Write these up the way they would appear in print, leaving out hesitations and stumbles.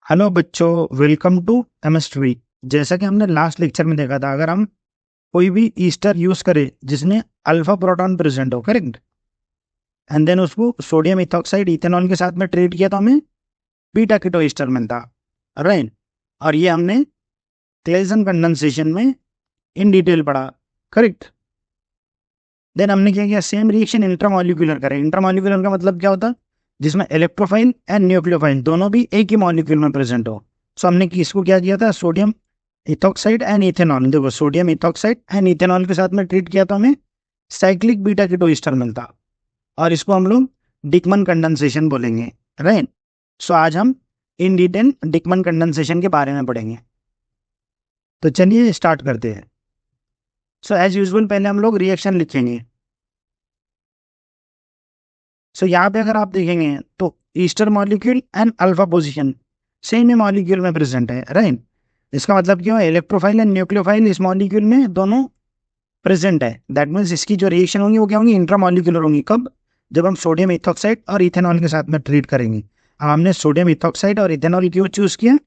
Hello बच्चों, welcome to chemistry. जैसा कि हमने लास्ट लेक्चर में देखा था, अगर हम कोई भी ईस्टर यूज करें जिसमें अल्फा प्रोटॉन प्रेजेंट हो, करेक्ट, एंड देन उसको सोडियम इथॉक्साइड इथेनॉल के साथ में ट्रीट किया तो हमें बीटा कीटो ईस्टर मिलता, राइट। और ये हमने क्लेजन कंडेंसेशन में इन डिटेल पढ़ा, करेक्ट। देन हमने क्या किया, सेम रिएक्शन इंट्रामॉलिक्यूलर करें। इंट्रामॉलिक्यूलर का मतलब क्या होता है? जिसमें इलेक्ट्रोफाइल एंड न्यूक्लियोफाइल दोनों भी एक ही मॉलिक्यूल में प्रेजेंट हो। सो हमने किसको क्या किया था, सोडियम इथॉक्साइड एंड इथेनॉल। देखो, सोडियम इथॉक्साइड एंड इथेनॉल के साथ में ट्रीट किया तो हमें साइक्लिक बीटा कीटो ईस्टर मिलता, और इसको हम लोग डिकमन कंडेंसेशन बोलेंगे, राइट। सो आज हम इन डिटेल डिकमन कंडेंसेशन के बारे में पढ़ेंगे। तो चलिए स्टार्ट करते हैं। सो एज यूजुअल पहले हम लोग रिएक्शन लिखेंगे। सो यहाँ पे अगर आप देखेंगे तो Easter molecule and alpha position same he molecule में प्रेजेंट है, राइट। इसका मतलब क्या है, इलेक्ट्रोफाइल एंड न्यूक्लियोफाइल इस मॉलिक्यूल में दोनों प्रेजेंट है। दैट मीन्स इसकी जो रिएक्शन होंगी वो क्या होंगी, इंट्रामॉलिक्यूलर होंगी। कब? जब हम सोडियम इथॉक्साइड और इथेनॉल के साथ में ट्रीट करेंगे। अब हमने सोडियम इथॉक्साइड और इथेनॉल क्यों चूज किया?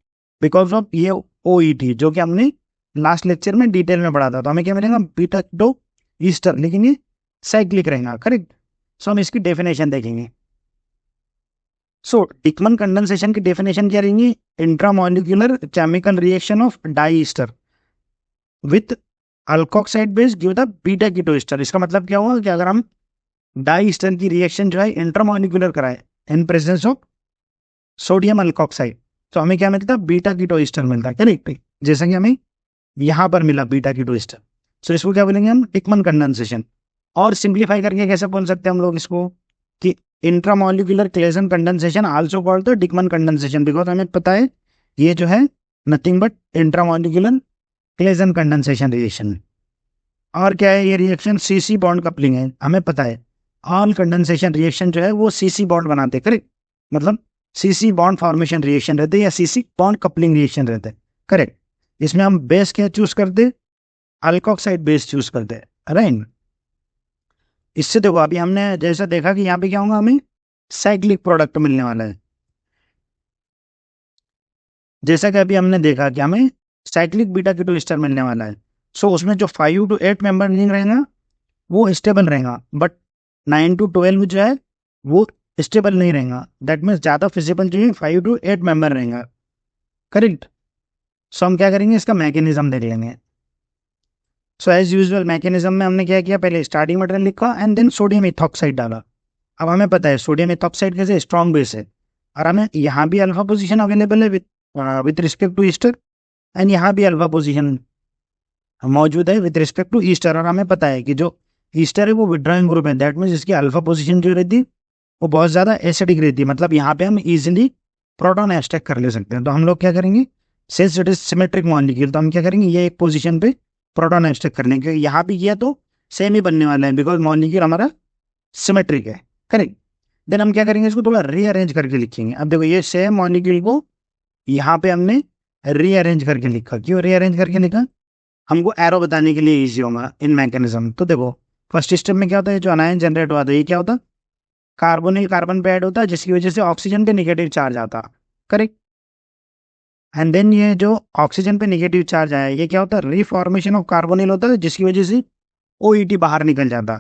बिकॉज ऑफ ये OET जो कि हमने लास्ट लेक्चर में डिटेल में पढ़ा था। तो हमें क्या मिलेगा, बीटा कीटो ईस्टर, लेकिन ये साइक्लिक रहेगा, करेक्ट। सो हम इसकी डेफिनेशन देखेंगे। सो डिकमन कंडेंसेशन की डेफिनेशन क्या रहेंगी, intramolecular chemical reaction of di ester with alkoxide base give the beta keto ester. इसका मतलब क्या हुआ कि अगर हम डाई ईस्टर की रिएक्शन जो है इंट्रामॉलिक्यूलर कराए in presence of sodium alkoxide, तो हमें क्या मिलता है, बीटा कीटो ईस्टर मिलता है, करेक्ट। जैसा कि हमें यहाँ पर मिला बीटा कीटो ईस्टर। सो इसको क्या बोलेंगे हम, डिकमन कंडेंसेशन। और सिंप्लीफाई करके कैसे बोल सकते हैं हम लोग इसको कि intramolecular Claisen condensation also called the Dieckmann condensation, because हमें पता है ये जो है nothing but intramolecular Claisen condensation reaction. और क्या है, ये रिएक्शन सीसी बॉन्ड कपलिंग है। हमें पता है ऑल कंडेंसेशन रिएक्शन जो है वो सीसी बॉन्ड बनाते हैं, करेक्ट। मतलब सीसी बॉन्ड फॉर्मेशन रिएक्शन रहते हैं या सीसी बॉन्ड कपलिंग रिएक्शन रहते हैं, करेक्ट। इसमें हम बेस क्या चूज करते, अल्कोक्साइड बेस चूज करते हैं, राइट। इससे देखो अभी हमने जैसा देखा कि यहाँ पे क्या होगा, हमें साइक्लिक प्रोडक्ट मिलने वाला है। जैसा कि अभी हमने देखा कि हमें साइक्लिक बीटा कीटो ईस्टर मिलने वाला है। सो उसमें जो 5 to 8 मेंबर रिंग रहेगा वो स्टेबल रहेगा, बट 9 to 12 जो है वो स्टेबल नहीं रहेगा। दैट मीन्स ज़्यादा फिजिबल जो है 5 to 8 मेंबर रहेगा, करेक्ट। सो हम क्या करेंगे, इसका मैकेनिज्म देख लेंगे। सो एज यूजुअल मैकेनिज्म में हमने क्या किया, पहले स्टार्टिंग मटेरियल लिखा एंड देन सोडियम इथॉक्साइड डाला। अब हमें पता है सोडियम इथॉक्साइड कैसे स्ट्रॉन्ग बेस है, और हमें यहाँ भी अल्फा पोजीशन अवेलेबल है with respect to ester, and यहाँ भी अल्फा पोजीशन मौजूद है विथ रिस्पेक्ट टू ईस्टर। और हमें पता है कि जो ईस्टर है वो विड्रॉइंग ग्रुप है। दैट मीन्स इसकी अल्फा पोजीशन जो रहती है वो बहुत ज़्यादा एसिडिक रहती है। मतलब यहाँ पे हम इजीली प्रोटॉन एस्टैक कर ले सकते हैं। तो हम लोग क्या करेंगे, since it is symmetric molecule, तो हम क्या करेंगे, ये एक पोजीशन पे प्रोटॉन एस्टैक करने के यहाँ भी किया तो सेम ही बनने वाला है, बिकॉज मॉलिक्यूल हमारा सिमेट्रिक है, करेक्ट। देन हम क्या करेंगे, इसको थोड़ा रीअरेंज करके लिखेंगे। अब देखो ये सेम मॉलिक्यूल को यहाँ पे हमने रीअरेंज करके लिखा। क्यों रीअरेंज करके लिखा, हमको एरो बताने के लिए इजी होगा इन मैकेनिज्म। तो देखो फर्स्ट स्टेप में क्या होता है, जो अनायन जनरेट हुआ था ये क्या होता, कार्बोनिल कार्बन पे ऐड होता है, जिसकी वजह से ऑक्सीजन पे नेगेटिव चार्ज आता, करेक्ट। एंड देन ये जो ऑक्सीजन पे नेगेटिव चार्ज आया ये क्या होता है, रिफॉर्मेशन ऑफ कार्बोनिल होता है, जिसकी वजह से OET बाहर निकल जाता,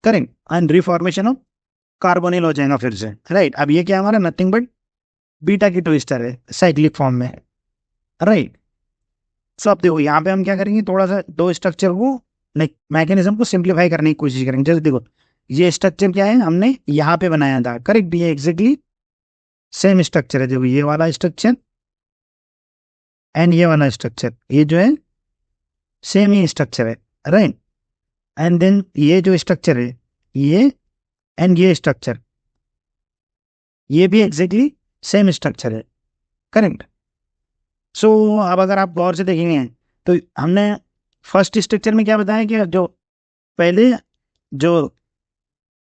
correct. And reformation of carbonyl हो जाएगा फिर से, राइट। अब ये क्या हमारा nothing but beta keto ester है साइक्लिक फॉर्म में, राइट। सो अब देखो यहाँ पे हम क्या करेंगे, थोड़ा सा दो स्ट्रक्चर को मैकेनिज्म को सिंप्लीफाई करने की कोशिश करेंगे। जैसे देखो ये स्ट्रक्चर क्या है, हमने यहाँ पे बनाया था, करेक्ट। ये एग्जैक्टली सेम स्ट्रक्चर है। देखो ये वाला स्ट्रक्चर एंड ये वाला स्ट्रक्चर, ये जो है सेम ही स्ट्रक्चर है, राइट। एंड देन ये जो स्ट्रक्चर है ये एंड ये स्ट्रक्चर, ये भी एग्जैक्टली सेम स्ट्रक्चर है, करेक्ट। सो अब अगर आप गौर से देखेंगे तो हमने फर्स्ट स्ट्रक्चर में क्या बताया कि जो पहले जो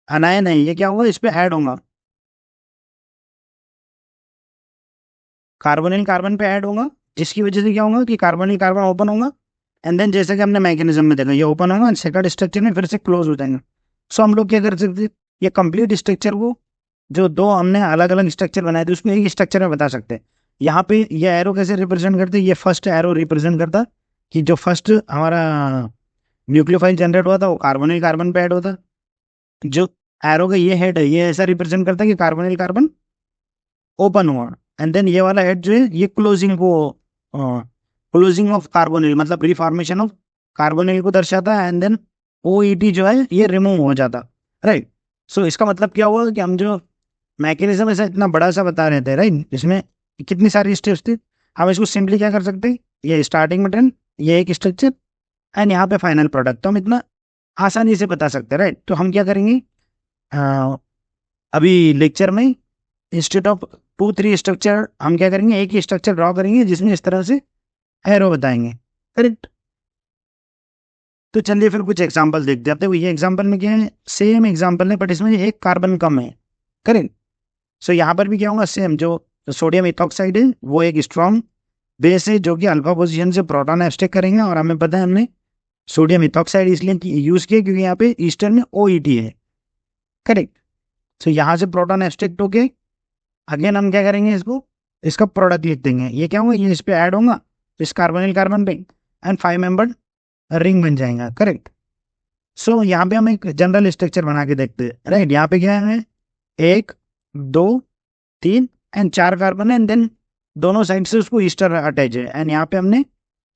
अनायन है ये क्या होगा, इस पे ऐड होगा, कार्बोनिल कार्बन पे ऐड होगा, जिसकी वजह से क्या होगा कि कार्बोनिल कार्बन ओपन होगा, एंड देन जैसे कि हमने मैकेनिज्म में देखा ये ओपन होगा, सेकंड स्ट्रक्चर में फिर से क्लोज हो जाएंगे। सो हम लोग क्या कर सकते हैं, ये कंप्लीट स्ट्रक्चर को जो दो हमने अलग अलग स्ट्रक्चर बनाए थे उसको एक स्ट्रक्चर में बता सकते हैं। यहाँ पे ये एरो कैसे रिप्रेजेंट करते हैं, ये फर्स्ट एरो रिप्रेजेंट करता कि जो फर्स्ट हमारा न्यूक्लियोफाइल जनरेट हुआ था वो कार्बोनिल कार्बन पे ऐड होता। जो एरो का ये हेड है ये ऐसा रिप्रेजेंट करता है कि कार्बोनिल कार्बन ओपन हुआ, एंड देन ये वाला हेड जो है ये क्लोजिंग को क्लोजिंग ऑफ कार्बोनिल मतलब रिफॉर्मेशन ऑफ कार्बोनिल को दर्शाता है, एंड देन OET जो है ये रिमूव हो जाता। राइट। सो इसका मतलब क्या हुआ कि हम जो मैकेनिज्म ऐसा इतना बड़ा सा बता रहे थे, राइट, इसमें कितनी सारी स्टेप्स थी, हम इसको सिंपली क्या कर सकते हैं, ये स्टार्टिंग मटेरियल, ये एक स्ट्रक्चर एंड यहाँ पे फाइनल प्रोडक्ट, तो हम इतना आसानी से बता सकते हैं। राइट। तो हम क्या करेंगे अभी लेक्चर में इंस्टेड ऑफ 2-3 स्ट्रक्चर हम क्या करेंगे एक ही स्ट्रक्चर ड्रॉ करेंगे जिसमें इस तरह से एरो बताएंगे। करेक्ट। तो चलिए फिर कुछ एग्जांपल देख जाते हैं। ये एग्जांपल में क्या है, सेम एग्जांपल है बट इसमें एक कार्बन कम है। करेक्ट। सो यहाँ पर भी क्या होगा, सेम जो सोडियम इथॉक्साइड है वो एक स्ट्रॉन्ग बेस है जो कि अल्फा पोजीशन से प्रोटॉन एब्स्ट्रैक्ट करेंगे, और हमें पता है हमने सोडियम इथॉक्साइड इसलिए यूज किया क्योंकि यहाँ पे ईस्टर्न में OET है। करेक्ट। सो यहाँ से प्रोटॉन एब्स्ट्रैक्ट होके अगेन हम क्या करेंगे, इसको इसका प्रोडक्ट लिख देंगे। ये क्या होगा, ये इस पे ऐड होगा इस कार्बोनिल कार्बन पे एंड 5 मेंबर्ड रिंग बन जाएगा। करेक्ट। सो यहाँ पे हम एक जनरल स्ट्रक्चर बना के देखते हैं। राइट। यहाँ पे क्या है, 1 2 3 एंड 4 कार्बन है, एंड देन दोनों साइड से उसको ईस्टर अटैच है, एंड यहाँ पे हमने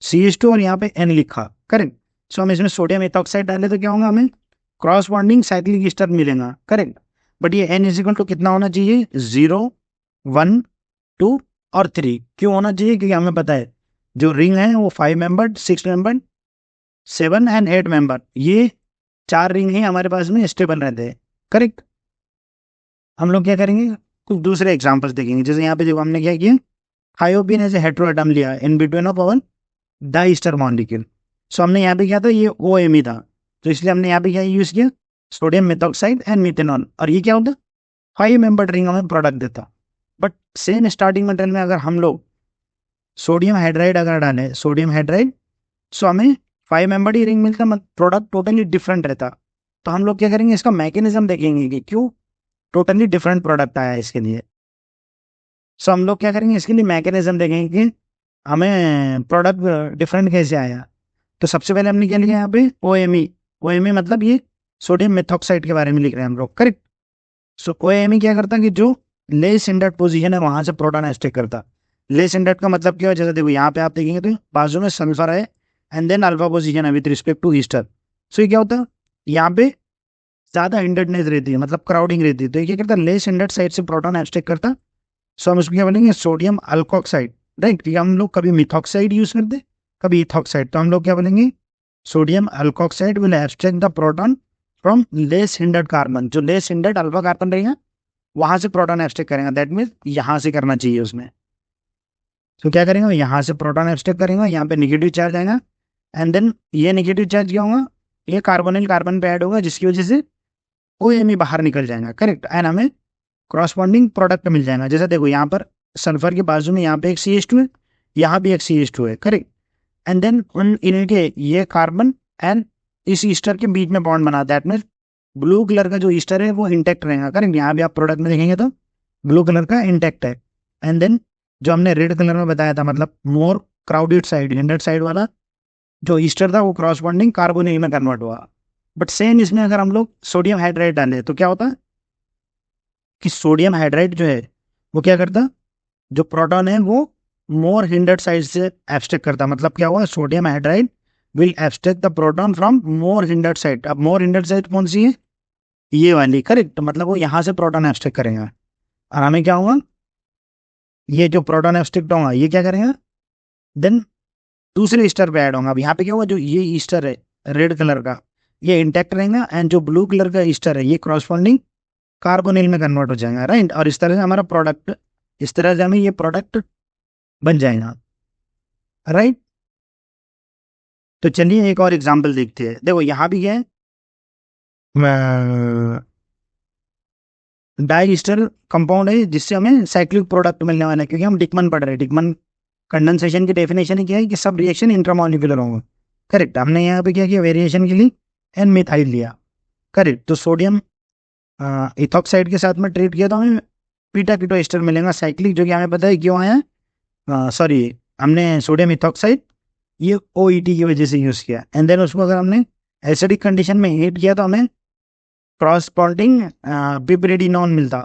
CH2 और यहाँ पे N लिखा। करेक्ट। सो हम इसमें सोडियम इथॉक्साइड डाले तो क्या होगा, हमें क्रॉस बॉन्डिंग साइक्लिक ईस्टर मिलेगा। करेक्ट। बट ये N इजिकल टू कितना होना चाहिए, 0 1 2 और 3। क्यों होना चाहिए, क्योंकि हमें पता है जो रिंग है वो 5 मेंबर्ड 6 मेंबर्ड 7 एंड 8 मेंबर, ये 4 रिंग ही हमारे पास में स्टेबल रहते हैं। करेक्ट। हम लोग क्या करेंगे, कुछ दूसरे एग्जांपल्स देखेंगे। जैसे यहाँ पे जो हमने क्या किया, थायोपीन एज ए हेटेरोएटम लिया in between of our diester molecule. So हमने यहाँ पे क्या था, ये OMe था, तो इसलिए हमने यहाँ पे क्या यूज किया, सोडियम मेथॉक्साइड एंड मिथेनॉल, और ये क्या होता, 5 मेंबर्ड रिंग हमें प्रोडक्ट देता। बट सेम स्टार्टिंग मटेरियल में अगर हम लोग सोडियम हाइड्राइड अगर डालें, सोडियम हाइड्राइड, सो हमें 5 मेंबर्ड ही रिंग मिलता, प्रोडक्ट टोटली डिफरेंट रहता। तो हम लोग क्या करेंगे, इसका मैकेनिज्म देखेंगे कि क्यों टोटली डिफरेंट प्रोडक्ट आया इसके लिए। सो हम लोग क्या करेंगे, इसके लिए मैकेनिज्म देखेंगे कि हमें प्रोडक्ट डिफरेंट कैसे आया। तो सबसे पहले हमने क्या लिखा यहाँ पे, OMe मतलब ये सोडियम मेथॉक्साइड के बारे में लिख रहे हैं हम लोग। करेक्ट। सो OMe क्या करता है कि जो लेस इंडक्ट पोजीशन है वहां से प्रोटॉन एब्स्ट्रैक्ट करता। लेस इंडक्ट का मतलब क्या है, जैसे देखो यहाँ पे आप देखेंगे तो बाजू में सल्फर है एंड देन अल्फा पोजीशन है विद रिस्पेक्ट टू ईस्टर। सो ये क्या होता है, यहाँ पे ज्यादा इंडक्टनेस रहती है, मतलब क्राउडिंग रहती है, तो ये क्या करता है, लेस इंडक्ट साइड से प्रोटॉन एब्स्ट्रैक्ट करता। सो हम इसको क्या बोलेंगे, सोडियम अल्कोक्साइड। राइट। क्योंकि हम लोग कभी मिथॉक्साइड यूज करते कभी इथॉक्साइड, तो हम लोग क्या बोलेंगे, sodium alkoxide will abstract the proton from less hindered carbon. जो लेस हिंडर्ड अल्फा कार्बन रहेगा वहां से प्रोटॉन एब्स्ट्रैक्ट करेगा, दैट मीन्स यहाँ से करना चाहिए उसमें। तो क्या करेंगे, यहाँ से प्रोटॉन एब्स्ट्रैक्ट करेंगे, यहाँ पे नेगेटिव चार्ज आएगा, एंड देन ये नेगेटिव चार्ज क्या होगा, ये कार्बोनिल कार्बन पे ऐड होगा जिसकी वजह से OMe बाहर निकल जाएगा। करेक्ट। एंड हमें क्रॉसबॉन्डिंग प्रोडक्ट मिल जाएगा। जैसे देखो यहाँ पर सल्फर के बाजू में यहाँ पे एक CH2 है, यहाँ भी एक CH2 है। करेक्ट। एंड देन उन इनके ये कार्बन एंड इस ईस्टर के बीच में बॉन्ड बना, दैट मीन ब्लू कलर का जो ईस्टर है वो इंटेक्ट रहेगा। करेक्ट। यहाँ भी आप प्रोडक्ट में देखेंगे तो ब्लू कलर का इंटेक्ट है, एंड देन जो हमने रेड कलर में बताया था, मतलब मोर क्राउडेड साइड हिंडर्ड साइड वाला जो ईस्टर था वो क्रॉस बॉन्डिंग कार्बोनिल में कन्वर्ट हुआ। बट सेम इसमें अगर हम लोग सोडियम हाइड्राइड डालें तो क्या होता है कि सोडियम हाइड्राइड जो है वो क्या करता, जो प्रोटॉन है वो मोर हिंडर्ड साइड से एब्स्ट्रैक्ट करता। मतलब क्या हुआ, sodium hydride will abstract the proton from more hindered side. अब मोर हिंडर्ड साइड कौन सी है, ये वाली। करेक्ट। मतलब वो यहाँ से प्रोटॉन एब्स्ट्रैक्ट करेगा, और हमें क्या होगा, ये जो प्रोटॉन एब्स्ट्रैक्ट होगा ये क्या करेगा, देन दूसरे ईस्टर पे ऐड होगा। अब यहाँ पे क्या होगा, जो ये ईस्टर है रेड कलर का ये इंटैक्ट रहेगा, एंड जो ब्लू कलर का ईस्टर है ये क्रॉसबॉन्डिंग कार्बोनिल में कन्वर्ट हो जाएगा। राइट। और इस तरह से हमारा प्रोडक्ट, इस तरह से हमें ये प्रोडक्ट बन जाएगा। राइट। तो चलिए एक और एग्जांपल देखते हैं। देखो यहाँ भी क्या है, डाई ईस्टर कंपाउंड है जिससे हमें साइक्लिक प्रोडक्ट मिलने वाला है, क्योंकि हम डिकमन पढ़ रहे हैं। डिकमन कंडेंसेशन की डेफिनेशन ही क्या है कि सब रिएक्शन इंट्रामॉलिक्यूलर होंगे। करेक्ट। हमने यहाँ पे क्या किया, वेरिएशन के लिए एन मिथाइल लिया। करेक्ट। तो सोडियम इथॉक्साइड के साथ में ट्रीट किया तो हमें बीटा कीटो एस्टर मिलेगा साइक्लिक, जो कि हमें पता है क्यों आया, सॉरी हमने सोडियम इथॉक्साइड ये OET की वजह से यूज़ किया। एंड देन उसको अगर हमने एसिडिक कंडीशन में हीट किया तो हमें क्रॉसपॉन्डिंग पिपरिडिनोन मिलता,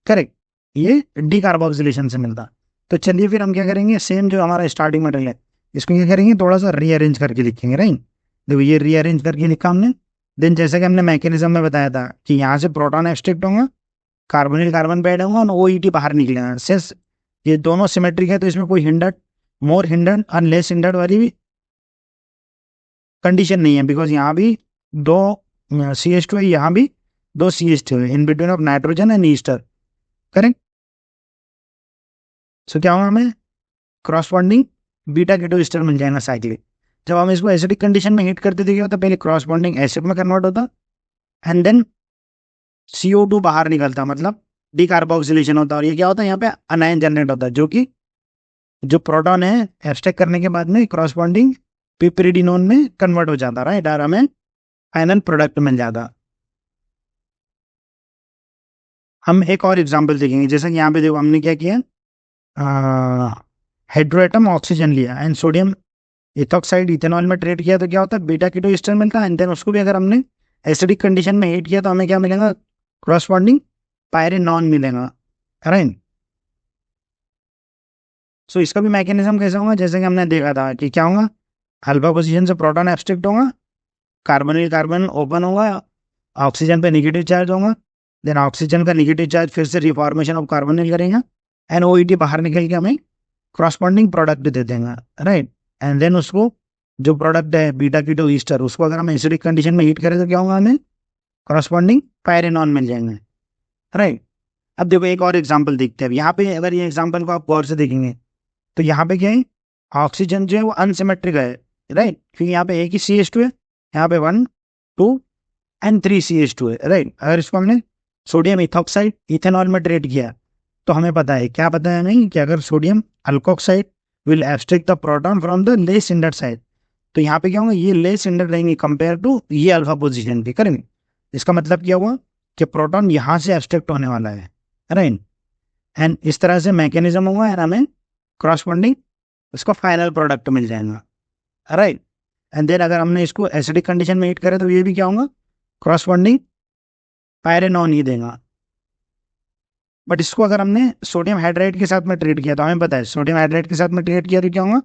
करेक्ट, ये डीकार्बोक्सिलेशन से मिलता। तो चलिए फिर हम क्या करेंगे, सेम जो हमारा स्टार्टिंग मटेरियल है इसको क्या करेंगे, थोड़ा सा रीअरेंज करके लिखेंगे, राइट। देखो ये रीअरेंज करके लिखा हमने। देन जैसे कि हमने मैकेनिज्म में बताया था कि यहाँ से प्रोटॉन एब्स्ट्रैक्ट होगा, कार्बोनिल कार्बन पे ऐड होगा और OET बाहर निकलेगा। सिंस ये दोनों सिमेट्रिक है तो इसमें कोई हिंडर्ड, मोर हिंडर्ड और लेस हिंडर्ड वाली भी कंडीशन नहीं है, बिकॉज यहाँ भी दो CH2 है, यहाँ भी दो CH2 है, in between of nitrogen and ester, correct. So क्या होगा, हमें क्रॉसपॉन्डिंग बीटा कीटो ईस्टर मिल जाएगा साइक्लिक। जब हम इसको एसिडिक कंडीशन में हीट करते थे क्या होता, पहले क्रॉसपॉन्डिंग एसिड में कन्वर्ट होता एंड देन CO2 बाहर निकलता, मतलब डीकार्बोक्सिलेशन होता, और ये क्या होता है, यहाँ पे अनायन जनरेट होता है, जो कि जो प्रोटॉन है एब्स्ट्रैक्ट करने के बाद में क्रॉसपॉन्डिंग पिपरिडिनोन में कन्वर्ट हो जाता, राइट, और हमें फाइनल प्रोडक्ट मिल जाता। हम एक और एग्जांपल देखेंगे, जैसे कि यहाँ पे देखो हमने क्या किया, हाइड्रोएटम ऑक्सीजन लिया एंड सोडियम इथॉक्साइड इथेनॉल में ट्रीट किया तो क्या होता है, बीटा कीटो ईस्टर मिलता है। एंड देन उसको भी अगर हमने एसिडिक कंडीशन में हीट किया तो हमें क्या मिलेगा, क्रॉसपॉन्डिंग पायरेनॉन मिलेगा, राइट। सो इसका भी मैकेनिज्म कैसा होगा, जैसे कि हमने देखा था कि क्या होगा, अल्फा पोजीशन से प्रोटॉन एब्स्ट्रैक्ट होगा, कार्बोनिल कार्बन ओपन होगा, ऑक्सीजन पे नेगेटिव चार्ज होगा, देन ऑक्सीजन का नेगेटिव चार्ज फिर से रिफॉर्मेशन ऑफ कार्बोनिल करेगा एंड OET बाहर निकल के हमें क्रॉसपॉन्डिंग प्रोडक्ट दे देगा, राइट। एंड देन उसको जो प्रोडक्ट है बीटा कीटो ईस्टर, उसको अगर हम एसिडिक कंडीशन में हीट करें तो क्या होगा, हमें क्रॉसपॉन्डिंग पायरेनॉन मिल जाएंगे, राइट। अब देखो एक और एग्जांपल देखते हैं। यहाँ पे अगर ये एग्जांपल को आप गौर से देखेंगे तो यहाँ पे क्या है, ऑक्सीजन जो है वो अनसिमेट्रिक है, राइट, क्योंकि यहाँ पे एक ही CH2 है, यहाँ पे 1 2 एंड 3 CH2 है, राइट। अगर इसको हमने सोडियम इथॉक्साइड इथेनॉल में ट्रीट किया तो हमें पता है, क्या पता है हमें, कि अगर sodium alkoxide will abstract the proton from the less hindered side, तो यहाँ पे क्या होगा, ये लेस हिंडर्ड रहेंगे कंपेयर टू ये अल्फा पोजीशन के, करेंगे। इसका मतलब क्या हुआ कि प्रोटॉन यहाँ से एब्स्ट्रैक्ट होने वाला है, राइट। एंड इस तरह से मैकेनिज्म हुआ है, हमें क्रॉसपॉन्डिंग उसका फाइनल प्रोडक्ट मिल जाएगा, राइट। एंड देन अगर हमने इसको एसिडिक कंडीशन में हीट करें तो ये भी क्या होगा, क्रॉसपॉन्डिंग पायरेनॉन ही देगा। बट इसको अगर हमने सोडियम हाइड्राइड के साथ में ट्रीट किया तो हमें पता है सोडियम हाइड्राइड के साथ में ट्रीट किया तो क्या होगा,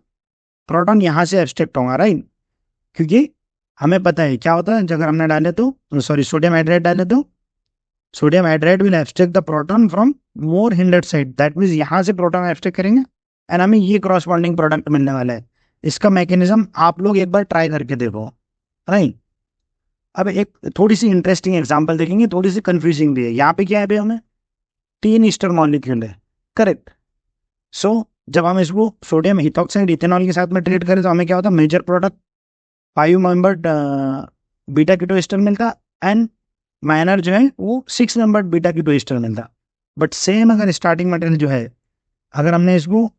प्रोटॉन यहाँ से एब्स्ट्रैक्ट होगा, राइट, क्योंकि हमें पता है क्या होता है, अगर हमने डाले तो सॉरी सोडियम हाइड्राइड डाले तो sodium hydride will abstract the proton from more hindered side, that means यहाँ से प्रोटॉन एब्स्ट्रैक्ट करेंगे एंड हमें ये क्रॉसपॉन्डिंग प्रोडक्ट मिलने वाला है। इसका मैकेनिज्म आप लोग एक बार ट्राई करके देखो, राइट। अब एक थोड़ी सी इंटरेस्टिंग एग्जांपल देखेंगे, थोड़ी सी कंफ्यूजिंग भी है। यहाँ पे क्या है, हमें 3 ईस्टर मॉलिक्यूल है, करेक्ट। सो जब हम इसको सोडियम इथॉक्साइड इथेनॉल के साथ में ट्रीट करें तो हमें क्या होता है, major product 5 membered beta keto ester मिलता एंड माइनर जो है वो 6 मेंबर्ड बीटा कीटो ईस्टर मिलता। बट सेम अगर स्टार्टिंग मटेरियल जो है, अगर हमने इसको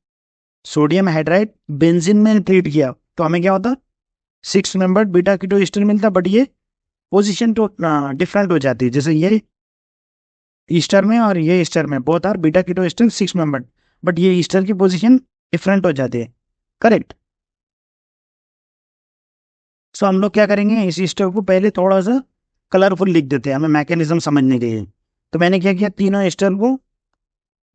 सोडियम हाइड्राइड बेंजीन में ट्रीट किया तो हमें क्या होता, 6 मेंबर्ड बीटा कीटो ईस्टर मिलता, बट ये पोजीशन तो डिफरेंट हो जाती है। जैसे ये ईस्टर में और ये ईस्टर में both are beta keto ester 6 membered, but ये ईस्टर की पोजीशन डिफरेंट हो जाती है, करेक्ट। सो हम लोग क्या करेंगे, इस ईस्टर को पहले थोड़ा सा कलरफुल लिख देते हैं हमें मैकेनिज्म समझने के लिए। तो मैंने क्या किया, तीनों ईस्टर को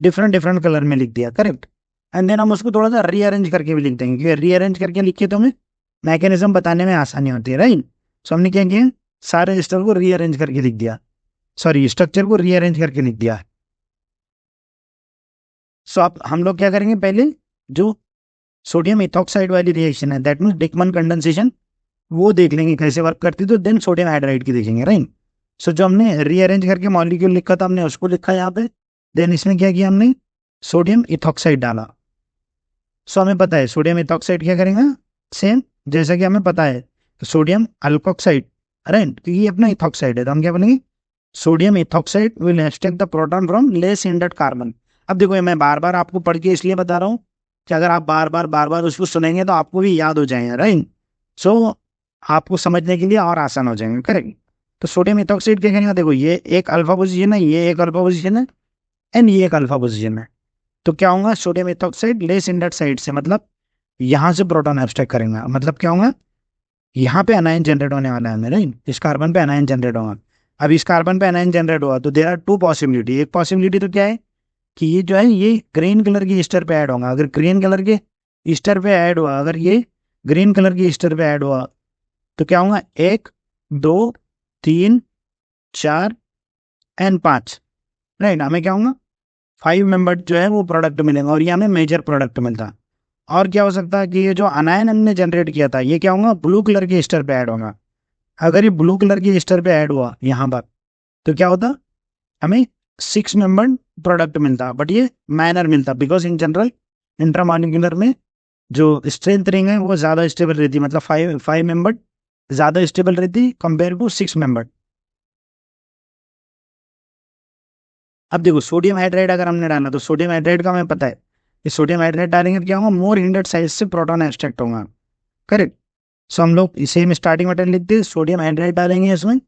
डिफरेंट डिफरेंट कलर में लिख दिया, करेक्ट। एंड देन हम उसको थोड़ा सा रीअरेंज करके भी लिख देंगे, क्योंकि रीअरेंज करके लिखे तो हमें मैकेनिज्म बताने में आसानी होती है, राइट। सो हमने क्या किया, सारे ईस्टर को रीअरेंज करके लिख दिया, सॉरी स्ट्रक्चर को रीअरेंज करके लिख दिया। सो अब हम लोग क्या करेंगे, पहले जो सोडियम इथॉक्साइड वाली रिएक्शन है, दैट मीन्स डिकमन कंडेंसेशन, वो देख लेंगे कैसे वर्क करती है, तो देन सोडियम हाइड्राइड की देखेंगे, राइट। सो जो हमने रीअरेंज करके मॉलिक्यूल लिखा था हमने उसको लिखा यहाँ पे। देन इसमें क्या किया, हमने सोडियम इथॉक्साइड डाला। सो हमें पता है सोडियम इथॉक्साइड क्या करेगा, सेम जैसा कि हमें पता है, तो सोडियम अल्कोक्साइड, राइट, क्योंकि ये अपना इथॉक्साइड है तो हम क्या बनेंगे, sodium ethoxide will extract the proton from less hindered carbon. अब देखो ये मैं बार बार आपको पढ़ के इसलिए बता रहा हूँ कि अगर आप बार बार उसको सुनेंगे तो आपको भी याद हो जाएगा, राइट। सो आपको समझने के लिए और आसान हो जाएंगे, करेक्ट। तो सोडियम इथॉक्साइड क्या करेंगे, देखो ये एक अल्फा पोजीशन है, ये एक अल्फा पोजीशन है एंड ये एक अल्फा पोजीशन है। तो क्या होगा, sodium ethoxide less in that side से, मतलब यहाँ से प्रोटॉन एब्स्ट्रैक्ट करेंगे, मतलब क्या होगा, यहाँ पे अनायन जनरेट होने वाला है, राइट, इस कार्बन पे अनायन जनरेट होगा। अब इस कार्बन पे अनायन जनरेट हुआ तो देयर आर टू पॉसिबिलिटी। एक पॉसिबिलिटी तो क्या है कि ये जो है ये ग्रीन कलर की ईस्टर पे ऐड होगा। अगर ग्रीन कलर के ईस्टर पे ऐड हुआ, अगर ये ग्रीन कलर की ईस्टर पे ऐड हुआ तो क्या होगा, 1 2 3 4 एंड 5, राइट, हमें क्या होगा 5 मेंबर जो है वो प्रोडक्ट मिलेगा और ये हमें मेजर प्रोडक्ट मिलता है। और क्या हो सकता है कि ये जो अनायन हमने जनरेट किया था ये क्या होगा, ब्लू कलर के ईस्टर पे ऐड होगा। अगर ये ब्लू कलर के ईस्टर पे ऐड हुआ यहाँ पर तो क्या होता, हमें 6 मेंबर प्रोडक्ट मिलता, बट ये माइनर मिलता, बिकॉज इन जनरल इंट्रामॉलिक्यूलर में जो स्ट्रेंथ रिंग है वो ज़्यादा स्टेबल रहती, मतलब 5 मेंबर ज़्यादा स्टेबल रहती कंपेयर टू 6 मेंबर। अब देखो सोडियम हाइड्राइड अगर हमने डाला तो सोडियम हाइड्राइड का हमें पता है कि सोडियम हाइड्राइड डालेंगे तो क्या होगा, मोर हिंडेड साइज से प्रोटॉन एब्स्ट्रैक्ट होगा, करेक्ट। सो हम लोग सेम स्टार्टिंग मटेरियल लिखते हैं, सोडियम हाइड्राइड डालेंगे इसमें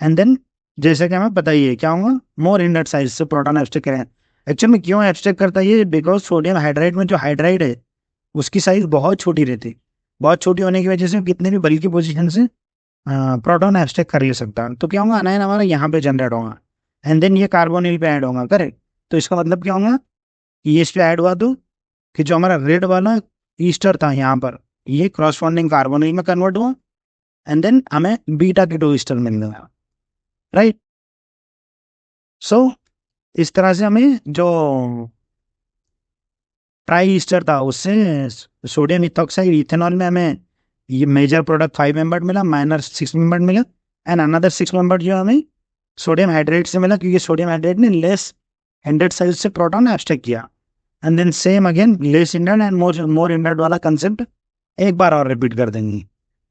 एंड देन जैसे कि हमें पता ही है क्या होगा, मोर हिंडेड साइज से प्रोटॉन एब्स्ट्रैक्ट करें। एक्चुअल में क्यों एब्स्ट्रैक्ट करता है ये, बिकॉज सोडियम हाइड्राइड में जो हाइड्राइड है उसकी साइज बहुत छोटी रहती, बहुत छोटी होने की वजह से कितने भी बल्कि पोजीशन से प्रोटॉन एब्स्ट्रैक्ट कर ले सकता है। तो क्या होगा, अनायन हमारा यहाँ पे जनरेट होगा एंड देन ये कार्बोनिल पे ऐड होगा, करेक्ट। तो इसका मतलब क्या होगा कि ये इस पे ऐड हुआ तो कि जो हमारा रेड वाला ईस्टर था यहाँ पर ये क्रॉसबॉन्डिंग कार्बोनिल में कन्वर्ट हुआ एंड देन हमें बीटा कीटो ईस्टर मिल गया, राइट। सो इस तरह से हमें जो ट्राई ईस्टर था उससे सोडियम इथॉक्साइड इथेनॉल में हमें ये मेजर प्रोडक्ट 5 मेंबर मिला, माइनर 6 मेंबर मिला एंड अनदर 6 मेंबर जो हमें सोडियम हाइड्रेट से मिला, क्योंकि सोडियम हाइड्रेट ने लेस हिंडेड साइज से प्रोटॉन एब्स्ट्रैक्ट किया। And then same again less hindered and more hindered वाला कंसेप्ट एक बार और रिपीट कर देंगे,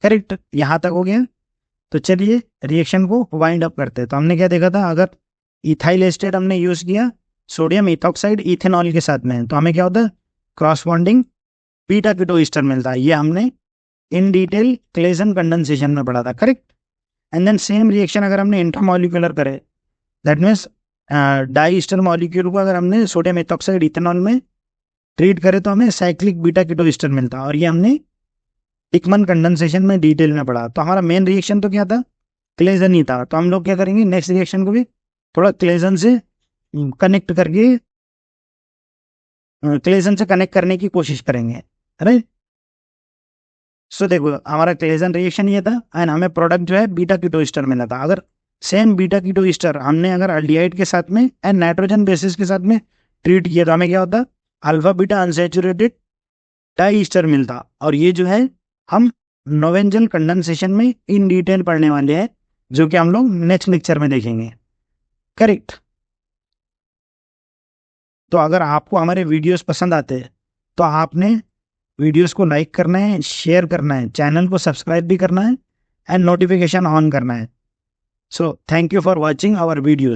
करेक्ट। यहाँ तक हो गया। तो चलिए रिएक्शन को वाइंड अप करते हैं। तो हमने क्या देखा था, अगर इथाइल एस्टेट हमने यूज किया सोडियम इथॉक्साइड इथेनॉल के साथ में तो हमें क्या होता है, cross bonding beta keto ester मिलता है। ये हमने इन डिटेल क्लेजन कंडेंसेशन में पढ़ा था, correct. And then same reaction अगर हमने इंट्रामॉलिक्यूलर करे, that means di ester molecule को अगर हमने सोडियम इथॉक्साइड इथेनॉल में ट्रीट करे तो हमें साइक्लिक बीटा कीटो ईस्टर मिलता है। और ये हमने टिकमन कंडेंसेशन में डिटेल में पढ़ा। तो हमारा मेन रिएक्शन तो क्या था, क्लेजन ही था। तो हम लोग क्या करेंगे, नेक्स्ट रिएक्शन को भी थोड़ा क्लेजन से कनेक्ट करके क्लेजन से कनेक्ट करने की कोशिश करेंगे, राइट। सो देखो हमारा क्लेजन रिएक्शन ये था एंड हमें प्रोडक्ट जो है बीटा कीटो ईस्टर मिला था। अगर सेम बीटा कीटो ईस्टर हमने अगर अल्डिहाइड के साथ में एंड नाइट्रोजन बेसिस के साथ में ट्रीट किया तो हमें क्या होता, alpha beta unsaturated di ester मिलता। और ये जो है हम नोवेंजल कंडेंसेशन में इन डिटेल पढ़ने वाले हैं, जो कि हम लोग नेक्स्ट लेक्चर में देखेंगे, करेक्ट। तो अगर आपको हमारे वीडियोस पसंद आते हैं तो आपने वीडियोस को लाइक करना है, शेयर करना है, चैनल को सब्सक्राइब भी करना है एंड नोटिफिकेशन ऑन करना है। So thank you for watching our videos.